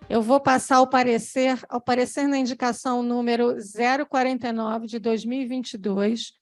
Eu vou passar ao parecer na indicação número 049 de 2022.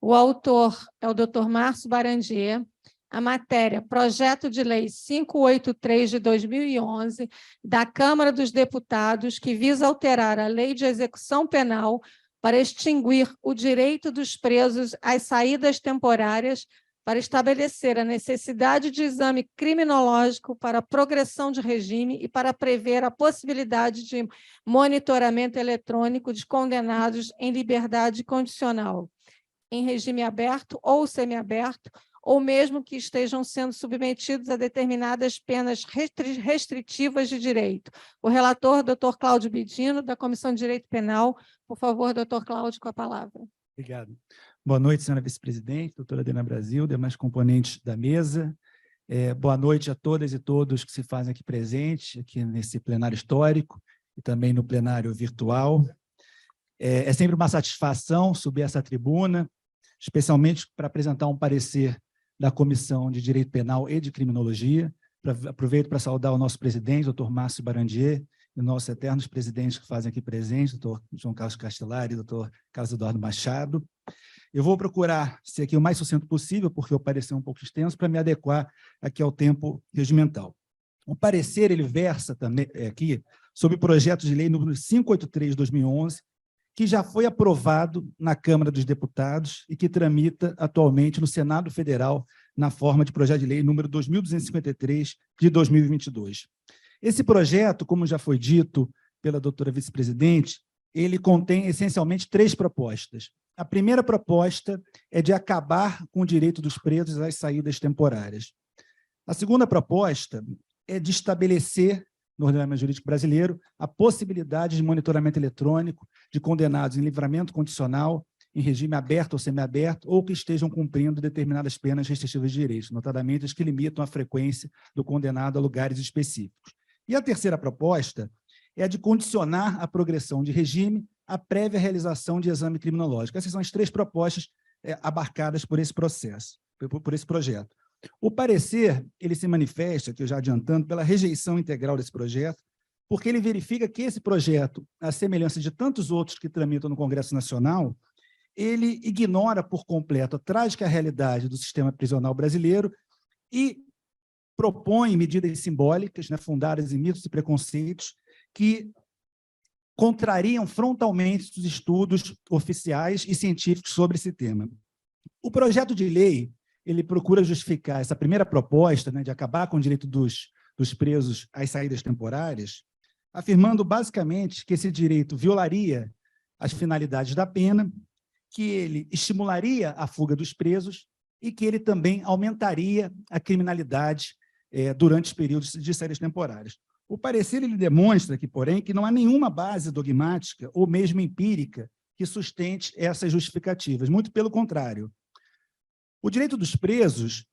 O autor é o Dr. Márcio Barandier. A matéria, Projeto de Lei 583 de 2011, da Câmara dos Deputados, que visa alterar a Lei de Execução Penal para extinguir o direito dos presos às saídas temporárias, para estabelecer a necessidade de exame criminológico para a progressão de regime e para prever a possibilidade de monitoramento eletrônico de condenados em liberdade condicional, em regime aberto ou semiaberto, ou mesmo que estejam sendo submetidos a determinadas penas restritivas de direito. O relator, doutor Cláudio Bedino, da Comissão de Direito Penal. Por favor, doutor Cláudio, com a palavra. Obrigado. Boa noite, senhora vice-presidente, doutora Adriana Brasil, demais componentes da mesa. Boa noite a todas e todos que se fazem aqui presentes, aqui nesse plenário histórico e também no plenário virtual. É sempre uma satisfação subir essa tribuna, especialmente para apresentar um parecer da Comissão de Direito Penal e de Criminologia. Aproveito para saudar o nosso presidente, doutor Márcio Barandier, e nossos eternos presidentes que fazem aqui presentes, doutor João Carlos Castellari e doutor Carlos Eduardo Machado. Eu vou procurar ser aqui o mais sucinto possível, porque o parecer é um pouco extenso, para me adequar aqui ao tempo regimental. O parecer ele versa também aqui sobre o projeto de lei número 583 de 2011, que já foi aprovado na Câmara dos Deputados e que tramita atualmente no Senado Federal na forma de projeto de lei número 2253 de 2022. Esse projeto, como já foi dito pela doutora vice-presidente, ele contém essencialmente 3 propostas. A primeira proposta é de acabar com o direito dos presos às saídas temporárias. A segunda proposta é de estabelecer, no ordenamento jurídico brasileiro, a possibilidade de monitoramento eletrônico de condenados em livramento condicional, em regime aberto ou semiaberto, ou que estejam cumprindo determinadas penas restritivas de direitos, notadamente as que limitam a frequência do condenado a lugares específicos. E a terceira proposta é a de condicionar a progressão de regime à prévia realização de exame criminológico. Essas são as 3 propostas abarcadas por esse processo, por esse projeto. O parecer, ele se manifesta, que eu já adiantando, pela rejeição integral desse projeto, porque ele verifica que esse projeto, à semelhança de tantos outros que tramitam no Congresso Nacional, ele ignora por completo a trágica realidade do sistema prisional brasileiro e propõe medidas simbólicas, fundadas em mitos e preconceitos, que contrariam frontalmente os estudos oficiais e científicos sobre esse tema. O projeto de lei ele procura justificar essa primeira proposta, de acabar com o direito dos presos às saídas temporárias, afirmando basicamente que esse direito violaria as finalidades da pena, que ele estimularia a fuga dos presos e que ele também aumentaria a criminalidade durante os períodos de saídas temporárias. O parecer ele demonstra que, porém, que não há nenhuma base dogmática ou mesmo empírica que sustente essas justificativas, muito pelo contrário. O direito dos presos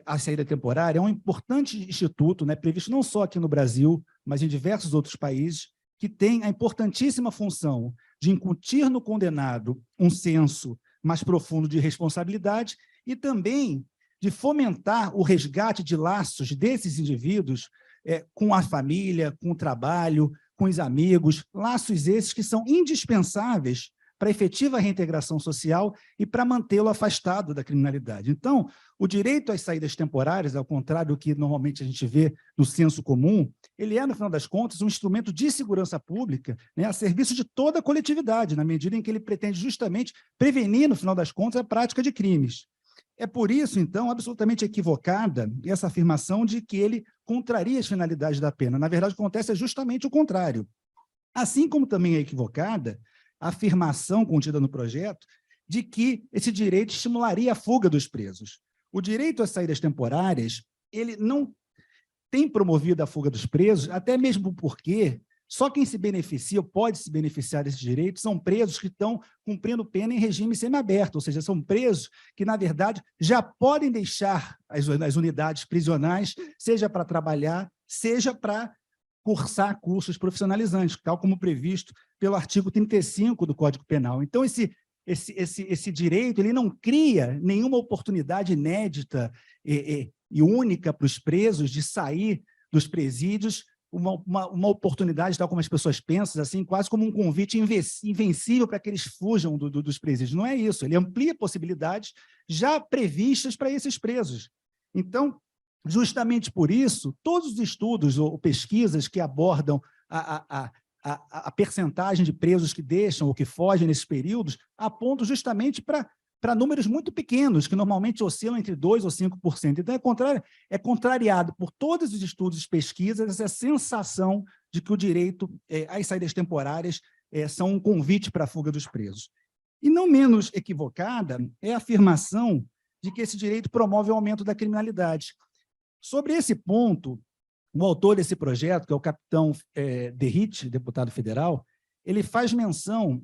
à saída temporária é um importante instituto, previsto não só aqui no Brasil, mas em diversos outros países, que tem a importantíssima função de incutir no condenado um senso mais profundo de responsabilidade e também de fomentar o resgate de laços desses indivíduos com a família, com o trabalho, com os amigos, laços esses que são indispensáveis para a efetiva reintegração social e para mantê-lo afastado da criminalidade. Então, o direito às saídas temporárias, ao contrário do que normalmente a gente vê no senso comum, ele é, no final das contas, um instrumento de segurança pública, a serviço de toda a coletividade, na medida em que ele pretende justamente prevenir, no final das contas, a prática de crimes. É por isso, então, absolutamente equivocada essa afirmação de que ele contraria as finalidades da pena. Na verdade, o que acontece é justamente o contrário. Assim como também é equivocada a afirmação contida no projeto de que esse direito estimularia a fuga dos presos. O direito às saídas temporárias, ele não tem promovido a fuga dos presos, até mesmo porque só quem se beneficia ou pode se beneficiar desse direito são presos que estão cumprindo pena em regime semiaberto, ou seja, são presos que, na verdade, já podem deixar as unidades prisionais, seja para trabalhar, seja para cursar cursos profissionalizantes, tal como previsto pelo artigo 35 do Código Penal. Então, esse direito ele não cria nenhuma oportunidade inédita e única para os presos de sair dos presídios uma oportunidade, tal como as pessoas pensam, assim, quase como um convite invencível para que eles fujam dos presídios. Não é isso, ele amplia possibilidades já previstas para esses presos. Então, justamente por isso, todos os estudos ou pesquisas que abordam a percentagem de presos que deixam ou que fogem nesses períodos apontam justamente para números muito pequenos, que normalmente oscilam entre 2% ou 5%. Então, é contrariado por todos os estudos e pesquisas essa sensação de que o direito às saídas temporárias são um convite para a fuga dos presos. E não menos equivocada é a afirmação de que esse direito promove o aumento da criminalidade. Sobre esse ponto, o autor desse projeto, que é o capitão Derrit, deputado federal, ele faz menção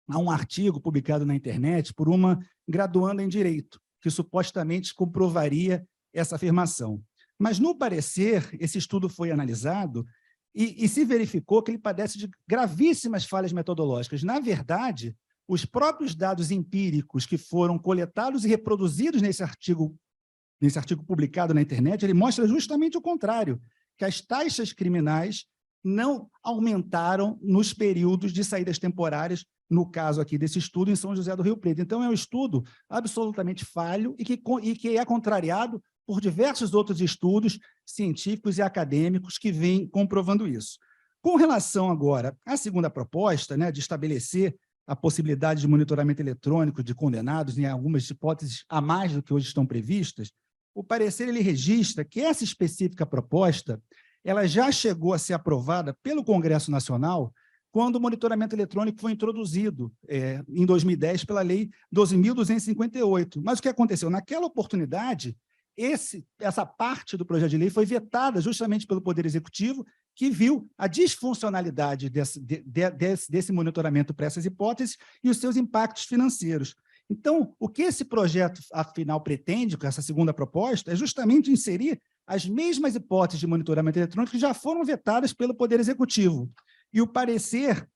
a um artigo publicado na internet por uma graduanda em Direito, que supostamente comprovaria essa afirmação. Mas, no parecer, esse estudo foi analisado e se verificou que ele padece de gravíssimas falhas metodológicas. Na verdade, os próprios dados empíricos que foram coletados e reproduzidos nesse artigo publicado na internet, ele mostra justamente o contrário, que as taxas criminais não aumentaram nos períodos de saídas temporárias, no caso aqui desse estudo em São José do Rio Preto. Então, é um estudo absolutamente falho e que é contrariado por diversos outros estudos científicos e acadêmicos que vêm comprovando isso. Com relação agora à segunda proposta, né, de estabelecer a possibilidade de monitoramento eletrônico de condenados, em algumas hipóteses a mais do que hoje estão previstas, o parecer ele registra que essa específica proposta ela já chegou a ser aprovada pelo Congresso Nacional quando o monitoramento eletrônico foi introduzido em 2010 pela Lei 12.258. Mas o que aconteceu? Naquela oportunidade, essa parte do projeto de lei foi vetada justamente pelo Poder Executivo, que viu a disfuncionalidade desse monitoramento para essas hipóteses e os seus impactos financeiros. Então, o que esse projeto, afinal, pretende, com essa segunda proposta, é justamente inserir as mesmas hipóteses de monitoramento eletrônico que já foram vetadas pelo Poder Executivo. E o parecer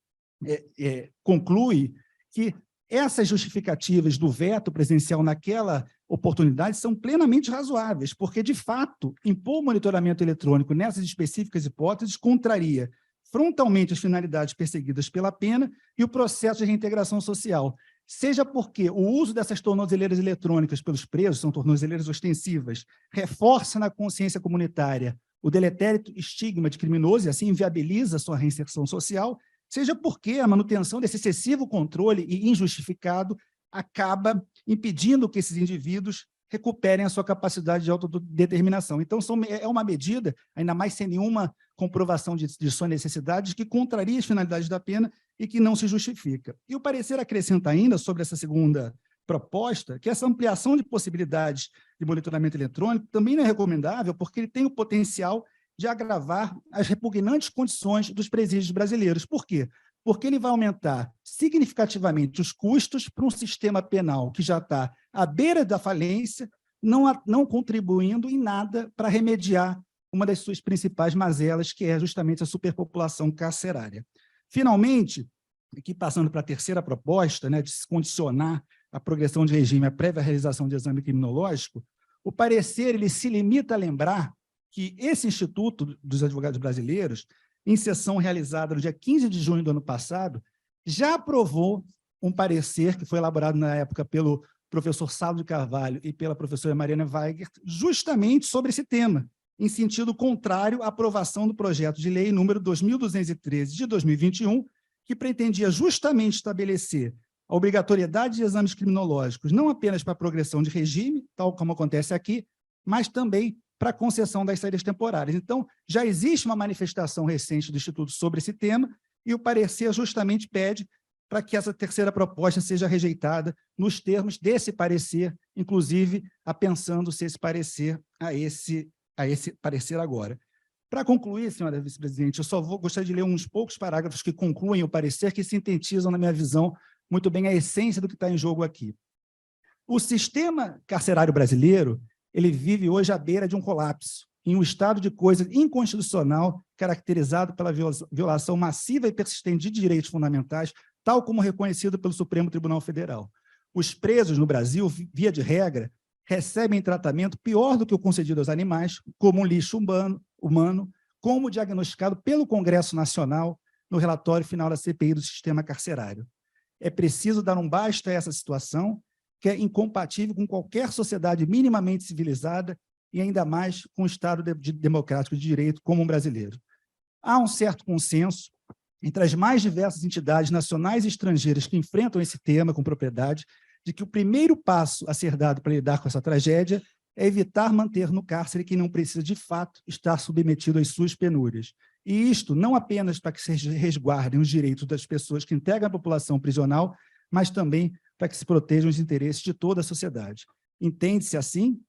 conclui que essas justificativas do veto presencial naquela oportunidade são plenamente razoáveis, porque, de fato, impor o monitoramento eletrônico nessas específicas hipóteses contraria frontalmente as finalidades perseguidas pela pena e o processo de reintegração social, seja porque o uso dessas tornozeleiras eletrônicas pelos presos, são tornozeleiras ostensivas, reforça na consciência comunitária o deletério estigma de criminoso e assim inviabiliza a sua reinserção social, seja porque a manutenção desse excessivo controle e injustificado acaba impedindo que esses indivíduos recuperem a sua capacidade de autodeterminação. Então, é uma medida, ainda mais sem nenhuma comprovação de sua necessidade, que contraria as finalidades da pena e que não se justifica. E o parecer acrescenta ainda, sobre essa segunda proposta, que essa ampliação de possibilidades de monitoramento eletrônico também não é recomendável, porque ele tem o potencial de agravar as repugnantes condições dos presídios brasileiros. Por quê? Porque ele vai aumentar significativamente os custos para um sistema penal que já está à beira da falência, não contribuindo em nada para remediar uma das suas principais mazelas, que é justamente a superpopulação carcerária. Finalmente, aqui passando para a terceira proposta, né, de se condicionar a progressão de regime à prévia realização de exame criminológico, o parecer ele se limita a lembrar que esse Instituto dos Advogados Brasileiros, em sessão realizada no dia 15 de junho do ano passado, já aprovou um parecer que foi elaborado na época pelo professor Saulo de Carvalho e pela professora Mariana Weigert, justamente sobre esse tema, em sentido contrário à aprovação do projeto de lei número 2213 de 2021, que pretendia justamente estabelecer a obrigatoriedade de exames criminológicos, não apenas para a progressão de regime, tal como acontece aqui, mas também para a concessão das saídas temporárias. Então, já existe uma manifestação recente do Instituto sobre esse tema, e o parecer justamente pede para que essa terceira proposta seja rejeitada nos termos desse parecer, inclusive apensando se esse parecer a esse parecer agora. Para concluir, senhora vice-presidente, eu só gostaria de ler uns poucos parágrafos que concluem o parecer, que sintetizam, na minha visão, muito bem a essência do que está em jogo aqui. O sistema carcerário brasileiro, ele vive hoje à beira de um colapso, em um estado de coisa inconstitucional, caracterizado pela violação massiva e persistente de direitos fundamentais, tal como reconhecido pelo Supremo Tribunal Federal. Os presos no Brasil, via de regra, recebem tratamento pior do que o concedido aos animais, como um lixo humano, como diagnosticado pelo Congresso Nacional no relatório final da CPI do sistema carcerário. É preciso dar um basta a essa situação, que é incompatível com qualquer sociedade minimamente civilizada e ainda mais com o Estado democrático de direito como um brasileiro. Há um certo consenso entre as mais diversas entidades nacionais e estrangeiras que enfrentam esse tema com propriedade, de que o primeiro passo a ser dado para lidar com essa tragédia é evitar manter no cárcere quem não precisa, de fato, estar submetido às suas penúrias. E isto não apenas para que se resguardem os direitos das pessoas que integram a população prisional, mas também para que se protejam os interesses de toda a sociedade. Entende-se, assim,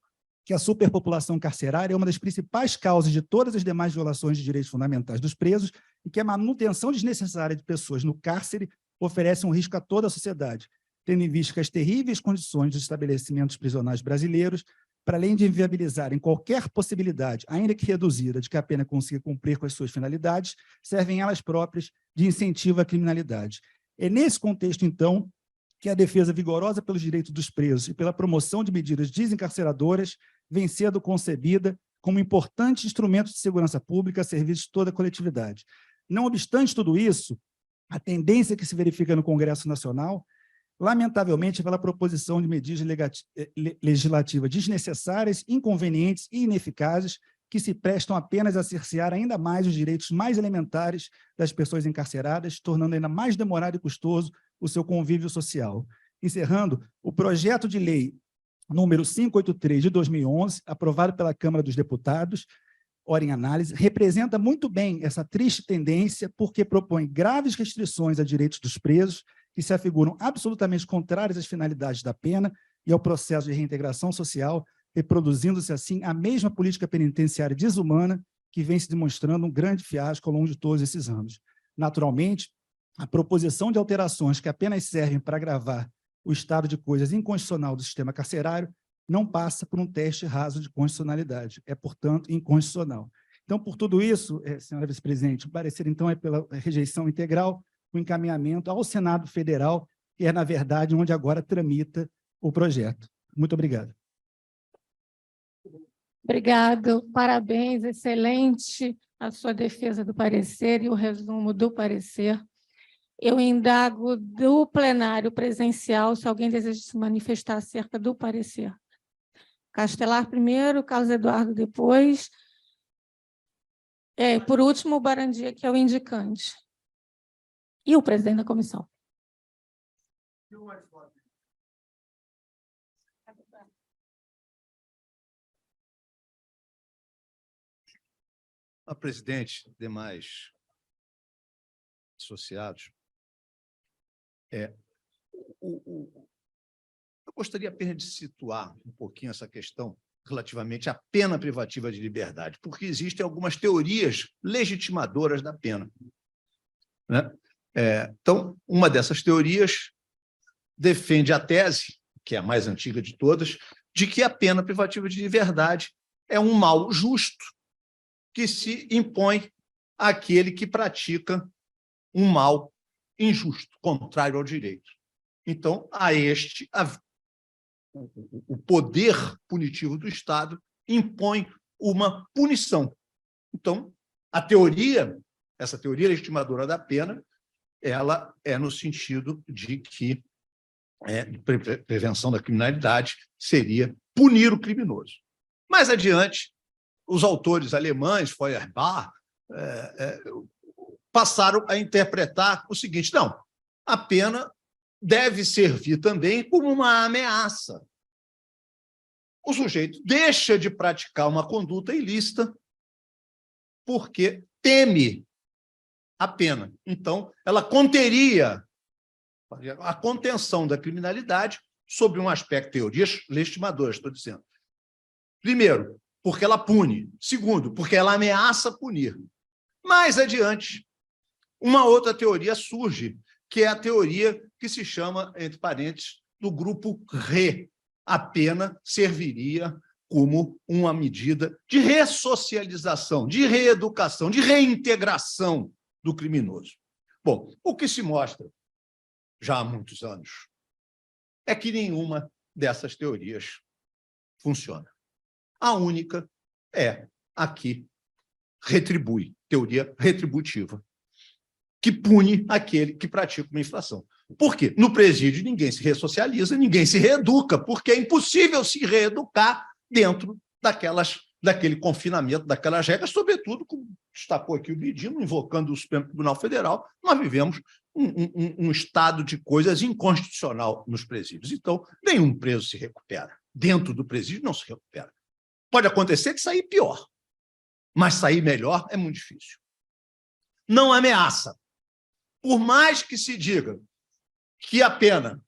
que a superpopulação carcerária é uma das principais causas de todas as demais violações de direitos fundamentais dos presos e que a manutenção desnecessária de pessoas no cárcere oferece um risco a toda a sociedade, tendo em vista que as terríveis condições dos estabelecimentos prisionais brasileiros, para além de inviabilizarem qualquer possibilidade, ainda que reduzida, de que a pena consiga cumprir com as suas finalidades, servem elas próprias de incentivo à criminalidade. É nesse contexto, então, que a defesa vigorosa pelos direitos dos presos e pela promoção de medidas desencarceradoras vem sendo concebida como importante instrumento de segurança pública a serviço de toda a coletividade. Não obstante tudo isso, a tendência que se verifica no Congresso Nacional, lamentavelmente, pela proposição de medidas legislativas desnecessárias, inconvenientes e ineficazes, que se prestam apenas a cercear ainda mais os direitos mais elementares das pessoas encarceradas, tornando ainda mais demorado e custoso o seu convívio social. Encerrando, o projeto de lei número 583 de 2011, aprovado pela Câmara dos Deputados, ora em análise, representa muito bem essa triste tendência, porque propõe graves restrições a direitos dos presos, que se afiguram absolutamente contrárias às finalidades da pena e ao processo de reintegração social, reproduzindo-se assim a mesma política penitenciária desumana que vem se demonstrando um grande fiasco ao longo de todos esses anos. Naturalmente, a proposição de alterações que apenas servem para agravar o estado de coisas inconstitucional do sistema carcerário não passa por um teste raso de constitucionalidade, é, portanto, inconstitucional. Então, por tudo isso, senhora vice-presidente, o parecer, então, é pela rejeição integral, o encaminhamento ao Senado Federal, que é, na verdade, onde agora tramita o projeto. Muito obrigado. Obrigado, parabéns, excelente a sua defesa do parecer e o resumo do parecer. Eu indago do plenário presencial se alguém deseja se manifestar acerca do parecer. Castelar primeiro, Carlos Eduardo depois. Por último, o Barandia, que é o indicante. E o presidente da comissão. A presidente, demais associados, eu gostaria apenas de situar um pouquinho essa questão relativamente à pena privativa de liberdade, porque existem algumas teorias legitimadoras da pena, né? Então, uma dessas teorias defende a tese, que é a mais antiga de todas, de que a pena privativa de liberdade é um mal justo que se impõe àquele que pratica um mal injusto, contrário ao direito. Então, o poder punitivo do Estado impõe uma punição. Então, essa teoria legitimadora da pena, ela é no sentido de que prevenção da criminalidade seria punir o criminoso. Mais adiante, os autores alemães, Feuerbach, passaram a interpretar o seguinte: não, a pena deve servir também como uma ameaça. O sujeito deixa de praticar uma conduta ilícita porque teme a pena. Então, ela conteria a contenção da criminalidade sob um aspecto, teorias legitimadoras, estou dizendo. Primeiro, porque ela pune. Segundo, porque ela ameaça punir. Mais adiante, uma outra teoria surge, que é a teoria que se chama, entre parênteses, do grupo RE. A pena serviria como uma medida de ressocialização, de reeducação, de reintegração do criminoso. Bom, o que se mostra já há muitos anos é que nenhuma dessas teorias funciona. A única é a que retribui, teoria retributiva, que pune aquele que pratica uma infração. Por quê? No presídio ninguém se ressocializa, ninguém se reeduca, porque é impossível se reeducar dentro daquele confinamento, daquelas regras, sobretudo, como destacou aqui o Bedino, invocando o Supremo Tribunal Federal, nós vivemos um estado de coisas inconstitucional nos presídios. Então, nenhum preso se recupera. Dentro do presídio não se recupera. Pode acontecer de sair pior, mas sair melhor é muito difícil. Não ameaça. Por mais que se diga que a pena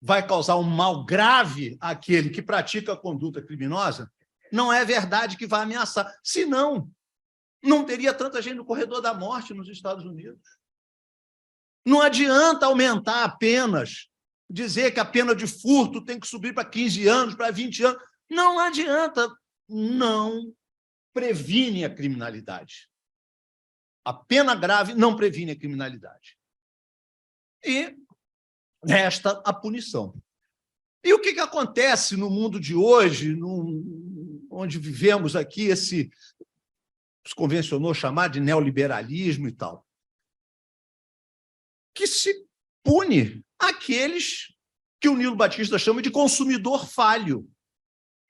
vai causar um mal grave àquele que pratica a conduta criminosa, não é verdade que vai ameaçar. Senão, não teria tanta gente no corredor da morte nos Estados Unidos. Não adianta aumentar apenas, dizer que a pena de furto tem que subir para 15 anos, para 20 anos. Não adianta. Não previne a criminalidade. A pena grave não previne a criminalidade. E resta a punição. E o que acontece no mundo de hoje, onde vivemos aqui, se convencionou chamar de neoliberalismo e tal, que se pune aqueles que o Nilo Batista chama de consumidor falho,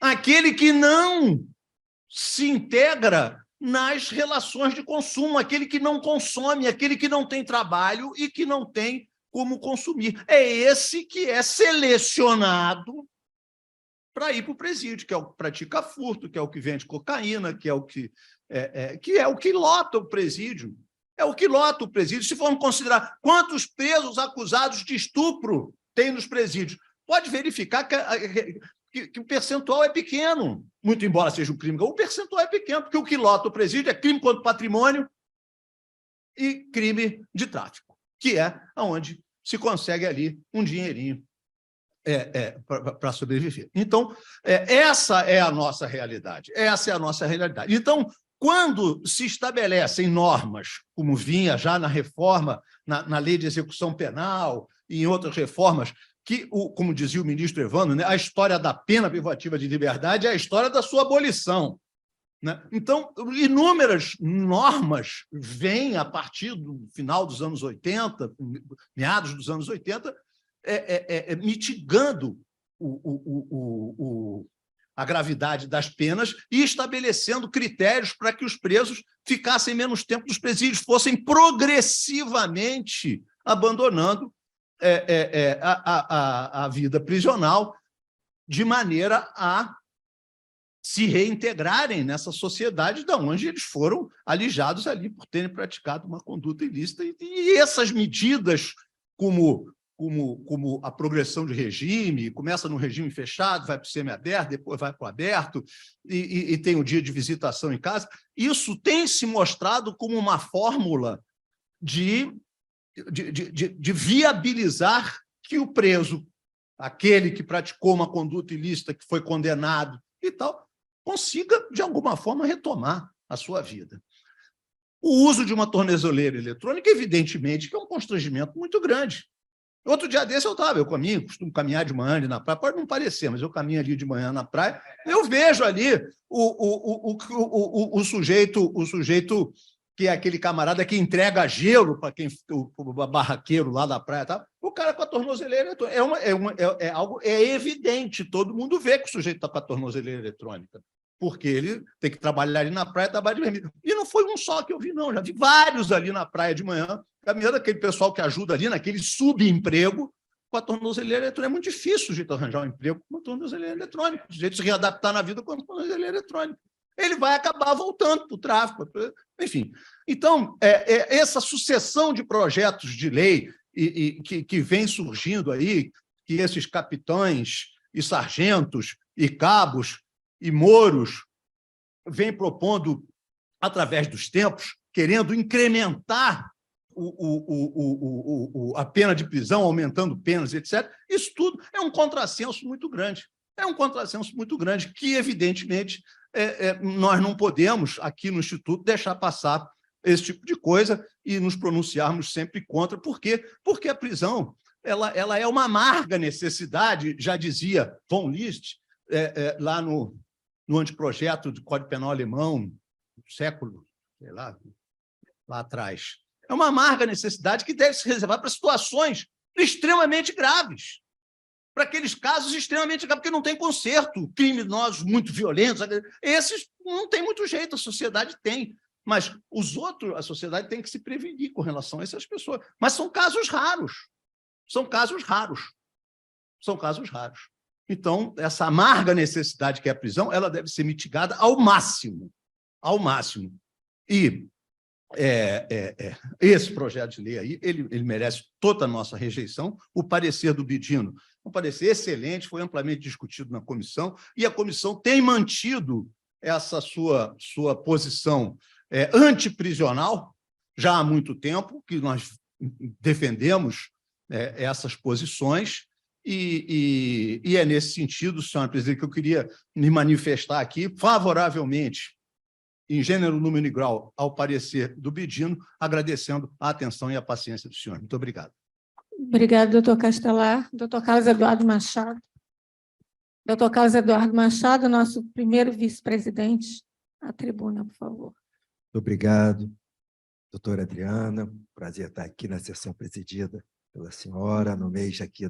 aquele que não se integra nas relações de consumo, aquele que não consome, aquele que não tem trabalho e que não tem como consumir. É esse que é selecionado para ir para o presídio, que é o que pratica furto, que é o que vende cocaína, que é o que lota o presídio. É o que lota o presídio. Se formos considerar quantos presos acusados de estupro tem nos presídios, pode verificar que o percentual é pequeno, muito embora seja um crime. O percentual é pequeno, porque o que lota o presídio é crime contra o patrimônio e crime de tráfico, que é onde se consegue ali um dinheirinho para sobreviver. Então, essa é a nossa realidade. Essa é a nossa realidade. Então, quando se estabelecem normas, como vinha já na reforma, na lei de execução penal e em outras reformas, que, como dizia o ministro Evandro, né, a história da pena privativa de liberdade é a história da sua abolição. Né? Então, inúmeras normas vêm a partir do final dos anos 80, meados dos anos 80, mitigando a gravidade das penas e estabelecendo critérios para que os presos ficassem menos tempo nos presídios, fossem progressivamente abandonando a vida prisional, de maneira a se reintegrarem nessa sociedade de onde eles foram alijados ali por terem praticado uma conduta ilícita. E essas medidas, como a progressão de regime, começa no regime fechado, vai para o semiaberto, depois vai para o aberto, e tem o dia de visitação em casa, isso tem se mostrado como uma fórmula de viabilizar que o preso, aquele que praticou uma conduta ilícita, que foi condenado e tal, consiga, de alguma forma, retomar a sua vida. O uso de uma tornozeleira eletrônica, evidentemente, que é um constrangimento muito grande. Outro dia desse eu costumo caminhar de manhã ali na praia, pode não parecer, mas eu caminho ali de manhã na praia, eu vejo ali o sujeito que é aquele camarada que entrega gelo para o barraqueiro lá da praia, tá? O cara com a tornozeleira eletrônica. É evidente, todo mundo vê que o sujeito está com a tornozeleira eletrônica, porque ele tem que trabalhar ali na praia, trabalha de vermelho. E não foi um só que eu vi, não. Já vi vários ali na praia de manhã, caminhando, aquele pessoal que ajuda ali naquele subemprego com a tornozeleira eletrônica. É muito difícil o sujeito arranjar um emprego com a tornozeleira eletrônica, o sujeito se readaptar na vida com a tornozeleira eletrônica. Ele vai acabar voltando para o tráfico. Enfim, então, essa sucessão de projetos de lei que vem surgindo aí, que esses capitães e sargentos e cabos e mouros vêm propondo através dos tempos, querendo incrementar a pena de prisão, aumentando penas, etc. Isso tudo é um contrassenso muito grande. É um contrassenso muito grande que, evidentemente, nós não podemos, aqui no Instituto, deixar passar esse tipo de coisa e nos pronunciarmos sempre contra. Por quê? Porque a prisão ela é uma amarga necessidade, já dizia von List, lá no anteprojeto do Código Penal alemão, do século sei lá atrás. É uma amarga necessidade que deve se reservar para situações extremamente graves, para aqueles casos extremamente graves, porque não tem conserto, criminosos muito violentos, esses não tem muito jeito, a sociedade tem, mas os outros, a sociedade tem que se prevenir com relação a essas pessoas. Mas são casos raros, são casos raros, são casos raros. Então, essa amarga necessidade que é a prisão, ela deve ser mitigada ao máximo, ao máximo. E esse projeto de lei aí, ele merece toda a nossa rejeição. O parecer do Bedino, um parecer excelente, foi amplamente discutido na comissão, e a comissão tem mantido essa sua posição antiprisional já há muito tempo, que nós defendemos essas posições, e é nesse sentido, senhora presidente, que eu queria me manifestar aqui favoravelmente, em gênero, número e grau, ao parecer do Bedino, agradecendo a atenção e a paciência do senhor. Muito obrigado. Obrigado, doutor Castelar. Doutor Carlos Eduardo Machado. Doutor Carlos Eduardo Machado, nosso primeiro vice-presidente. À tribuna, por favor. Obrigado, doutora Adriana. Prazer estar aqui na sessão presidida pela senhora, no mês aqui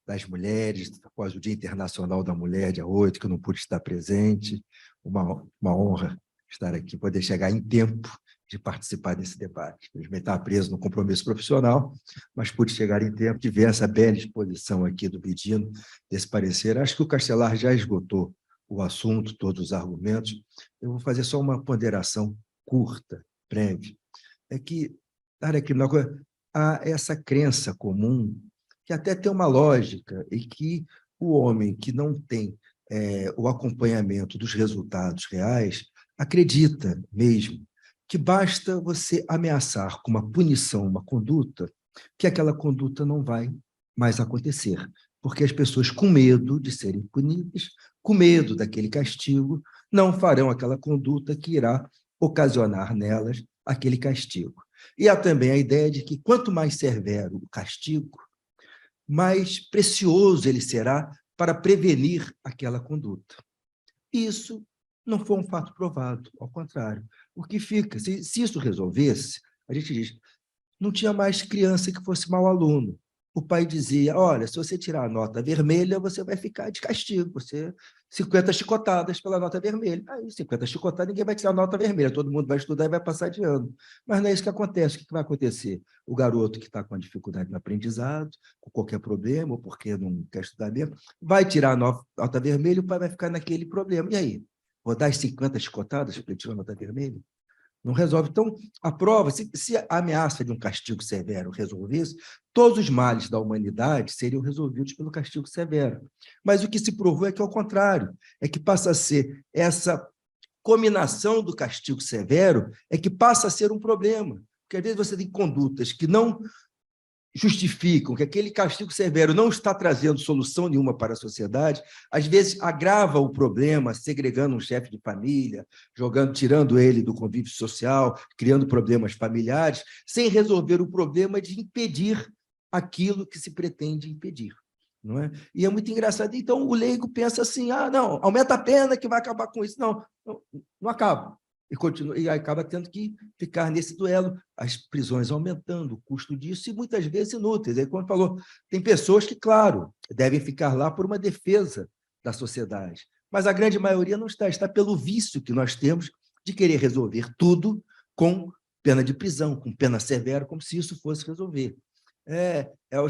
das mulheres, após o Dia Internacional da Mulher, dia 8, que eu não pude estar presente. Uma honra estar aqui, poder chegar em tempo de participar desse debate. Infelizmente estava preso no compromisso profissional, mas pude chegar em tempo de ver essa bela exposição aqui do Bedino, desse parecer. Acho que o Castelar já esgotou o assunto, todos os argumentos. Eu vou fazer só uma ponderação curta, breve. É que, há essa crença comum, que até tem uma lógica, e que o homem que não tem o acompanhamento dos resultados reais acredita mesmo que basta você ameaçar com uma punição, uma conduta, que aquela conduta não vai mais acontecer, porque as pessoas, com medo de serem punidas, com medo daquele castigo, não farão aquela conduta que irá ocasionar nelas aquele castigo. E há também a ideia de que quanto mais severo o castigo, mais precioso ele será para prevenir aquela conduta. Isso não foi um fato provado, ao contrário. O que fica, se isso resolvesse, a gente diz, não tinha mais criança que fosse mau aluno. O pai dizia, olha, se você tirar a nota vermelha, você vai ficar de castigo, 50 chicotadas pela nota vermelha. Aí, 50 chicotadas, ninguém vai tirar a nota vermelha, todo mundo vai estudar e vai passar de ano. Mas não é isso que acontece. O que vai acontecer? O garoto que está com dificuldade no aprendizado, com qualquer problema, ou porque não quer estudar mesmo, vai tirar a nota vermelha e o pai vai ficar naquele problema. E aí? Vou dar as 50 chicotadas para ele tirar a nota vermelha? Não resolve. Então, a prova, se a ameaça de um castigo severo resolvesse, todos os males da humanidade seriam resolvidos pelo castigo severo. Mas o que se provou é que, ao contrário, é que passa a ser essa combinação do castigo severo, é que passa a ser um problema. Porque, às vezes, você tem condutas que não justificam, que aquele castigo severo não está trazendo solução nenhuma para a sociedade, às vezes agrava o problema, segregando um chefe de família, tirando ele do convívio social, criando problemas familiares, sem resolver o problema de impedir aquilo que se pretende impedir. Não é? E é muito engraçado. Então, o leigo pensa assim, não, aumenta a pena que vai acabar com isso. Não acaba. E acaba tendo que ficar nesse duelo, as prisões aumentando, o custo disso, e muitas vezes inúteis. Aí, como falou, tem pessoas que, claro, devem ficar lá por uma defesa da sociedade, mas a grande maioria não está pelo vício que nós temos de querer resolver tudo com pena de prisão, com pena severa, como se isso fosse resolver.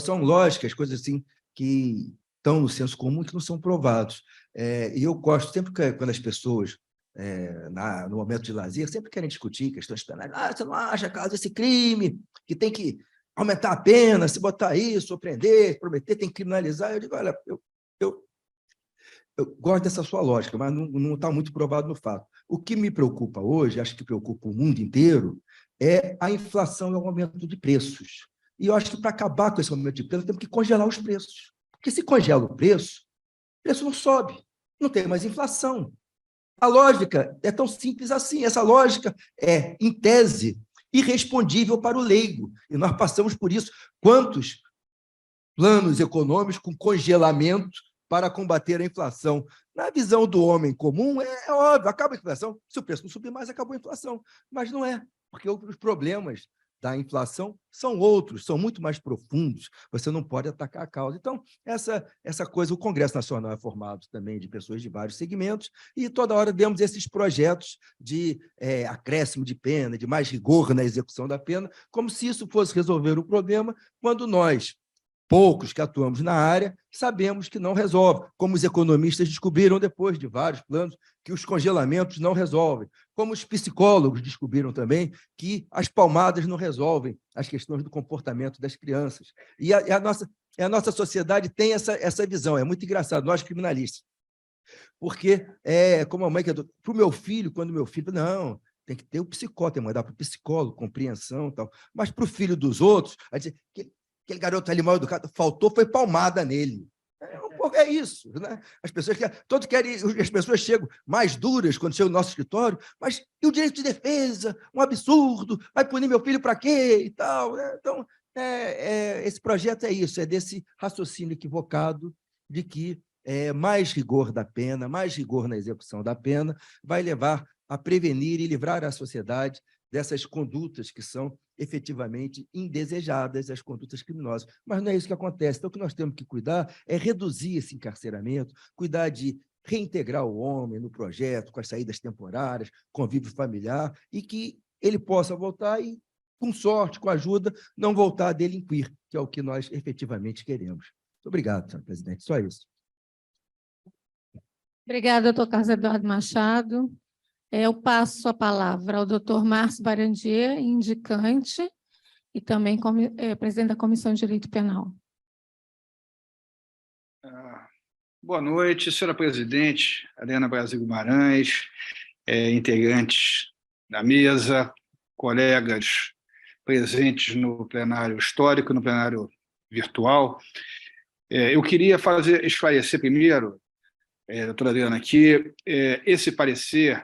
São lógicas, coisas assim que estão no senso comum, que não são provados. E eu gosto sempre quando as pessoas, no momento de lazer, sempre querem discutir questões penais. Você não acha, caso esse crime, que tem que aumentar a pena, se botar isso, ou prender, prometer, tem que criminalizar? Eu digo, olha, eu gosto dessa sua lógica, mas não está muito provado no fato. O que me preocupa hoje, acho que preocupa o mundo inteiro, é a inflação e o aumento de preços. E eu acho que, para acabar com esse aumento de preços, temos que congelar os preços. Porque se congela o preço não sobe, não tem mais inflação. A lógica é tão simples assim. Essa lógica é, em tese, irrespondível para o leigo. E nós passamos por isso. Quantos planos econômicos com congelamento para combater a inflação? Na visão do homem comum, é óbvio, acaba a inflação. Se o preço não subir mais, acabou a inflação. Mas não é, porque os problemas da inflação são outros, são muito mais profundos. Você não pode atacar a causa. Então, essa coisa, o Congresso Nacional é formado também de pessoas de vários segmentos e toda hora vemos esses projetos de acréscimo de pena, de mais rigor na execução da pena, como se isso fosse resolver o problema, quando nós, poucos que atuamos na área, sabemos que não resolve, como os economistas descobriram depois de vários planos que os congelamentos não resolvem, como os psicólogos descobriram também que as palmadas não resolvem as questões do comportamento das crianças. E a nossa sociedade tem essa visão, é muito engraçado, nós criminalistas, porque como a mãe que para o meu filho, quando meu filho, não, tem que ter o psicólogo, tem que mandar para o psicólogo, compreensão e tal, mas para o filho dos outros, a dizer que aquele garoto ali mal educado, faltou, foi palmada nele. É isso, né? As pessoas as pessoas chegam mais duras quando chegam no nosso escritório, mas e o direito de defesa? Um absurdo, vai punir meu filho para quê? E tal. Né? Então, esse projeto é isso, é desse raciocínio equivocado de que mais rigor da pena, mais rigor na execução da pena, vai levar a prevenir e livrar a sociedade dessas condutas que são efetivamente indesejadas, as condutas criminosas. Mas não é isso que acontece. Então, o que nós temos que cuidar é reduzir esse encarceramento, cuidar de reintegrar o homem no projeto, com as saídas temporárias, convívio familiar, e que ele possa voltar e, com sorte, com ajuda, não voltar a delinquir, que é o que nós efetivamente queremos. Muito obrigado, senhor presidente. Só isso. Obrigada, doutor Carlos Eduardo Machado. Eu passo a palavra ao doutor Márcio Barandier, indicante, e também presidente da Comissão de Direito Penal. Boa noite, senhora presidente, Adriana Brasil Guimarães, integrantes da mesa, colegas presentes no plenário histórico, no plenário virtual. Eu queria esclarecer primeiro, doutora Adriana, que esse parecer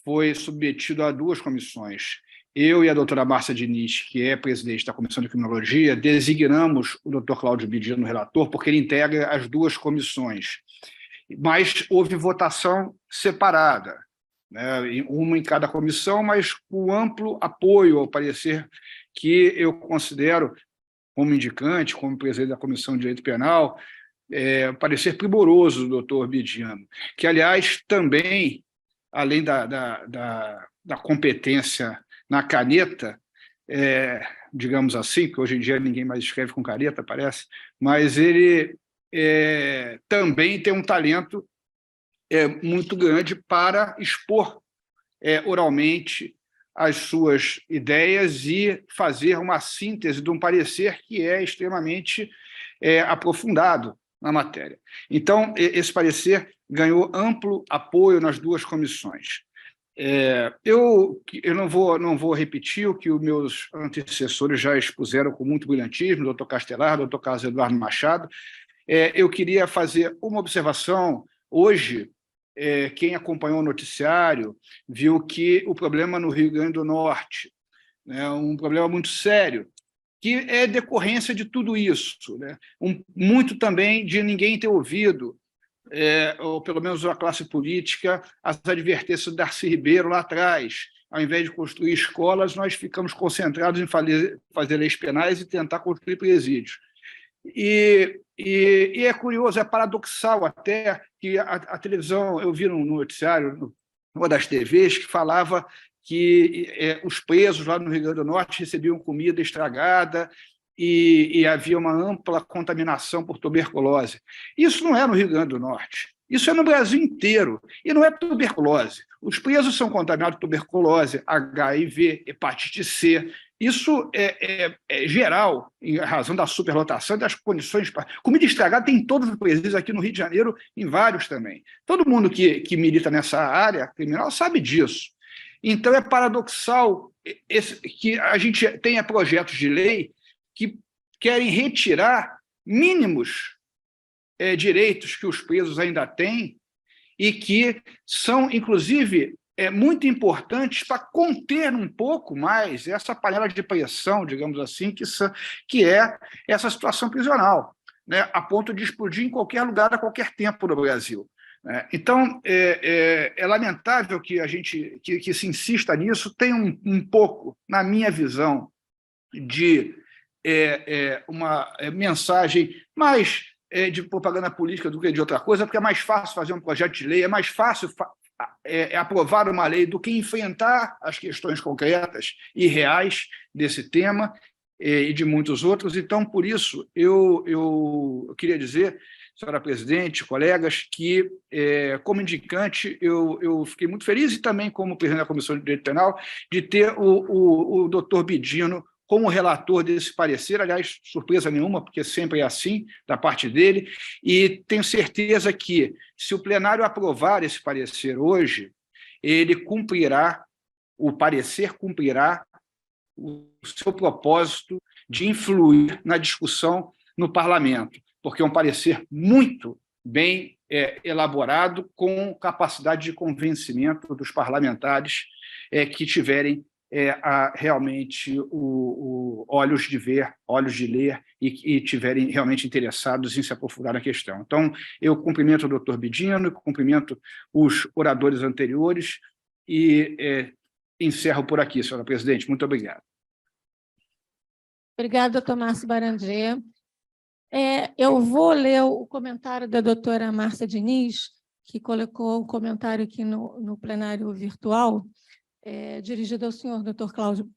foi submetido a duas comissões. Eu e a doutora Márcia Diniz, que é presidente da Comissão de Criminologia, designamos o doutor Cláudio Bidiano relator, porque ele integra as duas comissões. Mas houve votação separada, né? Uma em cada comissão, mas com amplo apoio ao parecer que eu considero, como indicante, como presidente da Comissão de Direito Penal, parecer primoroso do doutor Bidiano, que, aliás, também, além da competência na caneta, digamos assim, porque hoje em dia ninguém mais escreve com caneta, parece, mas ele também tem um talento muito grande para expor oralmente as suas ideias e fazer uma síntese de um parecer que é extremamente aprofundado na matéria. Então, esse parecer ganhou amplo apoio nas duas comissões. Eu não vou repetir o que os meus antecessores já expuseram com muito brilhantismo, o doutor Castelar, o doutor Carlos Eduardo Machado. Eu queria fazer uma observação. Hoje, quem acompanhou o noticiário viu que o problema no Rio Grande do Norte, né, um problema muito sério, que é decorrência de tudo isso, né? Muito também de ninguém ter ouvido, ou pelo menos a classe política, as advertências do Darcy Ribeiro lá atrás. Ao invés de construir escolas, nós ficamos concentrados em fazer leis penais e tentar construir presídios. E é curioso, é paradoxal até, que a televisão, eu vi no noticiário, numa das TVs, que falava que os presos lá no Rio Grande do Norte recebiam comida estragada e havia uma ampla contaminação por tuberculose. Isso não é no Rio Grande do Norte, isso é no Brasil inteiro, e não é tuberculose. Os presos são contaminados por tuberculose, HIV, hepatite C. Isso é geral, em razão da superlotação e das condições. Comida estragada tem em todos os presídios aqui no Rio de Janeiro, em vários também. Todo mundo que milita nessa área criminal sabe disso. Então, é paradoxal que a gente tenha projetos de lei que querem retirar mínimos direitos que os presos ainda têm e que são, inclusive, muito importantes para conter um pouco mais essa panela de pressão, digamos assim, que é essa situação prisional, né, a ponto de explodir em qualquer lugar, a qualquer tempo no Brasil. Então, é lamentável que a gente que se insista nisso. Tem um pouco, na minha visão, de uma mensagem mais de propaganda política do que de outra coisa, porque é mais fácil fazer um projeto de lei, é mais fácil aprovar uma lei do que enfrentar as questões concretas e reais desse tema e de muitos outros. Então, por isso, eu queria dizer, senhora presidente, colegas, que, como indicante, eu fiquei muito feliz, e também como presidente da Comissão de Direito Penal, de ter o doutor Bidino como relator desse parecer. Aliás, surpresa nenhuma, porque sempre é assim, da parte dele, e tenho certeza que, se o plenário aprovar esse parecer hoje, o parecer cumprirá o seu propósito de influir na discussão no parlamento, porque é um parecer muito bem elaborado, com capacidade de convencimento dos parlamentares que tiverem realmente olhos de ver, olhos de ler, e tiverem realmente interessados em se aprofundar na questão. Então, eu cumprimento o doutor Bidino, cumprimento os oradores anteriores e encerro por aqui, senhora presidente. Muito obrigado. Obrigada, doutor Márcio Barandier. Eu vou ler o comentário da doutora Márcia Diniz, que colocou o comentário aqui no plenário virtual, dirigido ao senhor, doutor Cláudio.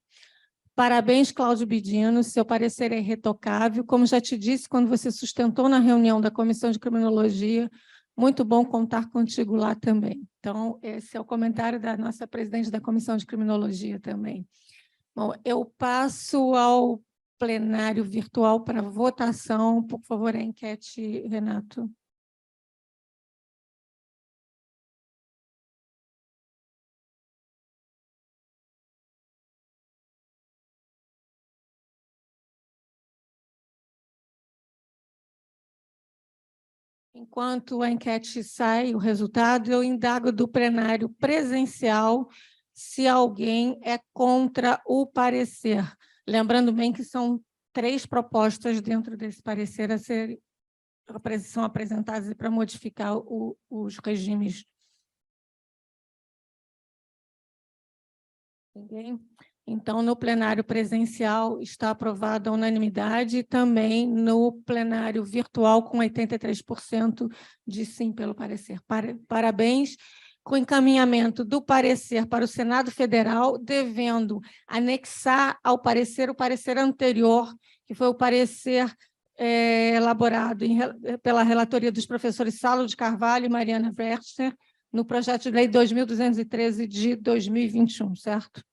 Parabéns, Cláudio Bidino, seu parecer é irretocável. Como já te disse, quando você sustentou na reunião da Comissão de Criminologia, muito bom contar contigo lá também. Então, esse é o comentário da nossa presidente da Comissão de Criminologia também. Bom, eu passo ao plenário virtual para votação. Por favor, a enquete, Renato. Enquanto a enquete sai, o resultado, eu indago do plenário presencial se alguém é contra o parecer. Lembrando bem que são 3 propostas dentro desse parecer são apresentadas para modificar os regimes. Ninguém? Então, no plenário presencial está aprovada a unanimidade, e também no plenário virtual, com 83% de sim pelo parecer. Parabéns. Com encaminhamento do parecer para o Senado Federal, devendo anexar ao parecer o parecer anterior, que foi o parecer elaborado pela relatoria dos professores Saulo de Carvalho e Mariana Werther, no projeto de lei 2213 de 2021, certo?